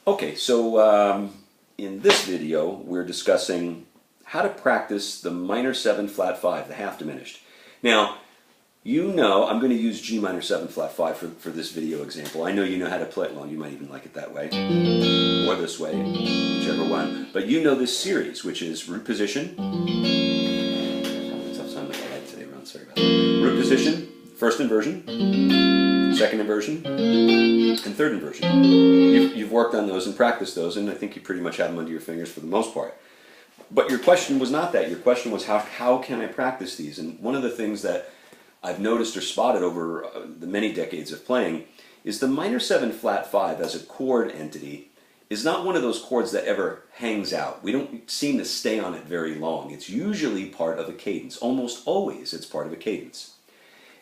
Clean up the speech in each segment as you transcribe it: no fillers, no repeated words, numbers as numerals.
Okay, so in this video we're discussing how to practice the minor 7 flat 5, the half diminished. Now, you know I'm going to use G minor 7 flat 5 for this video example. I know you know how to play it. Well, you might even like it that way, or this way, whichever one. But you know this series, which is root position. Tough time with my head today, Ron. Sorry about that. Root position, first inversion, second inversion, and third inversion. You've worked on those and practiced those, and I think you pretty much have them under your fingers for the most part. But your question was not that. Your question was how can I practice these? And one of the things that I've noticed or spotted over the many decades of playing is the minor 7 flat 5 as a chord entity is not one of those chords that ever hangs out. We don't seem to stay on it very long. It's usually part of a cadence. Almost always it's part of a cadence.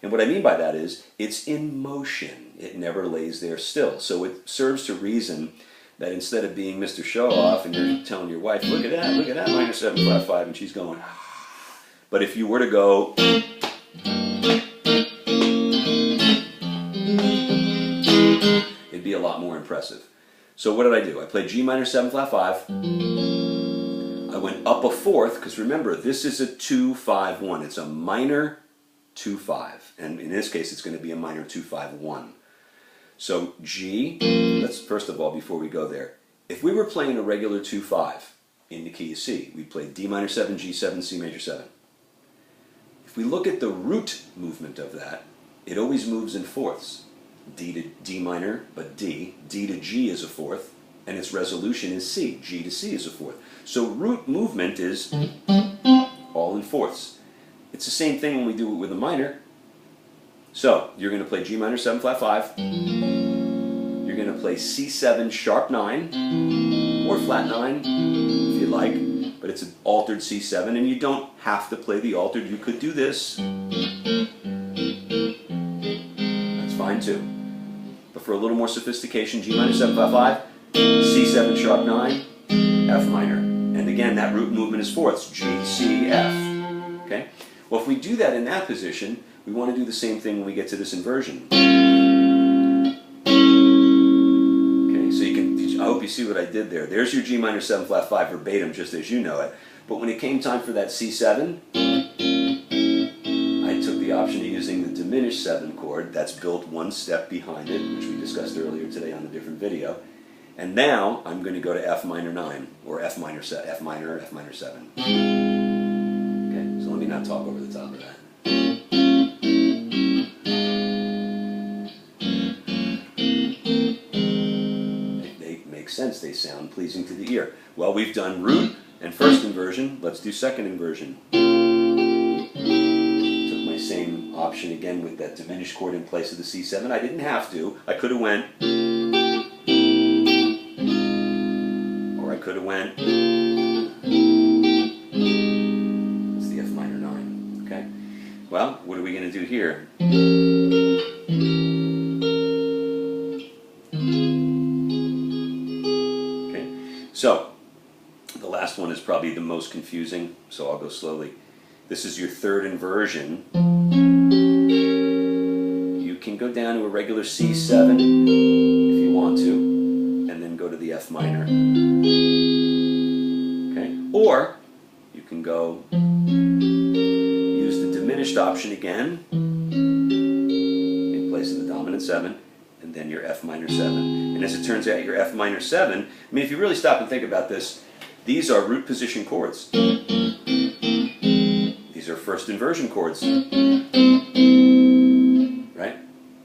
And what I mean by that is it's in motion. It never lays there still. So it serves to reason that instead of being Mr. Show-Off and you're telling your wife, look at that minor 7 flat 5, and she's going, ah. But if you were to go, it'd be a lot more impressive. So what did I do? I played G minor 7 flat 5. I went up a fourth, because remember, this is a 2-5-1. It's a minor 2-5. And in this case, it's going to be a minor 2-5-1. So G, let's first of all, before we go there, if we were playing a regular 2-5 in the key of C, we'd play D minor 7, G7, C major 7. If we look at the root movement of that, it always moves in fourths. D to D minor, but D to G is a fourth, and its resolution is C. G to C is a fourth. So root movement is all in fourths. It's the same thing when we do it with a minor. So you're going to play G minor 7 flat 5. You're going to play C7 sharp 9 or flat 9 if you like, but it's an altered C7, and you don't have to play the altered. You could do this. That's fine too. But for a little more sophistication, G minor 7 flat 5, C7 sharp 9, F minor. And again, that root movement is fourths, G, C, F. Okay? Well, if we do that in that position, we want to do the same thing when we get to this inversion. Okay, so you can, I hope you see what I did there. There's your G minor 7 flat 5 verbatim, just as you know it. But when it came time for that C7, I took the option of using the diminished 7 chord that's built one step behind it, which we discussed earlier today on a different video. And now I'm going to go to F minor 9, or F minor 7. Okay, so let me not talk over the top of that. Sense, they sound pleasing to the ear. Well, we've done root and first inversion. Let's do second inversion. Took my same option again with that diminished chord in place of the C7. I didn't have to. I could have went, or I could have went. It's the F minor 9. Okay. Well, what are we going to do here? So, the last one is probably the most confusing, so I'll go slowly. This is your third inversion. You can go down to a regular C7 if you want to, and then go to the F minor. Okay? Or, you can go use the diminished option again, in place of the dominant 7, and then your F minor 7. And as it turns out, your F minor 7, I mean, if you really stop and think about this, these are root position chords. These are first inversion chords. Right?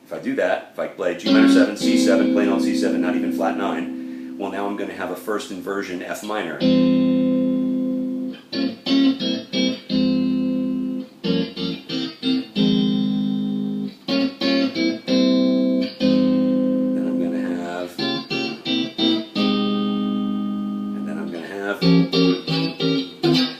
If I do that, if I play G minor 7, C7, plain old C7, not even flat 9, well, now I'm going to have a first inversion F minor.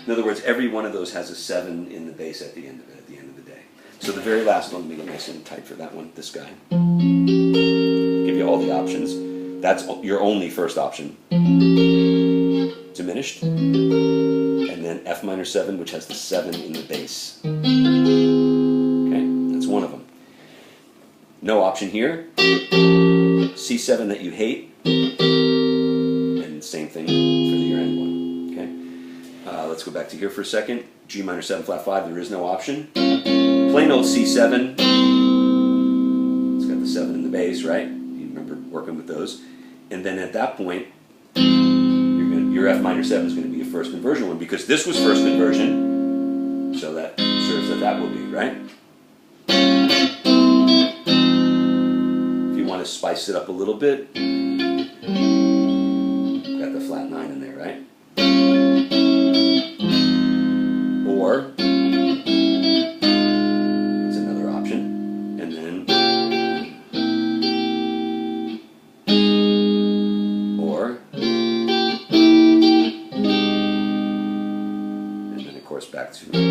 In other words, every one of those has a 7 in the bass at the end of it, at the end of the day. So the very last one, let me get nice and tight for that one, this guy. Give you all the options. That's your only first option. Diminished. And then F minor 7, which has the 7 in the bass. Okay, that's one of them. No option here. C7 that you hate. same thing for your end one. Okay. Let's go back to here for a second. G minor 7 flat 5. There is no option. Plain old C7. It's got the 7 in the bass, right? You remember working with those. And then at that point, your F minor 7 is going to be a first inversion one because this was first inversion, so that serves that will be, right? If you want to spice it up a little bit, got the flat 9 in there, right? Or it's another option, and then back to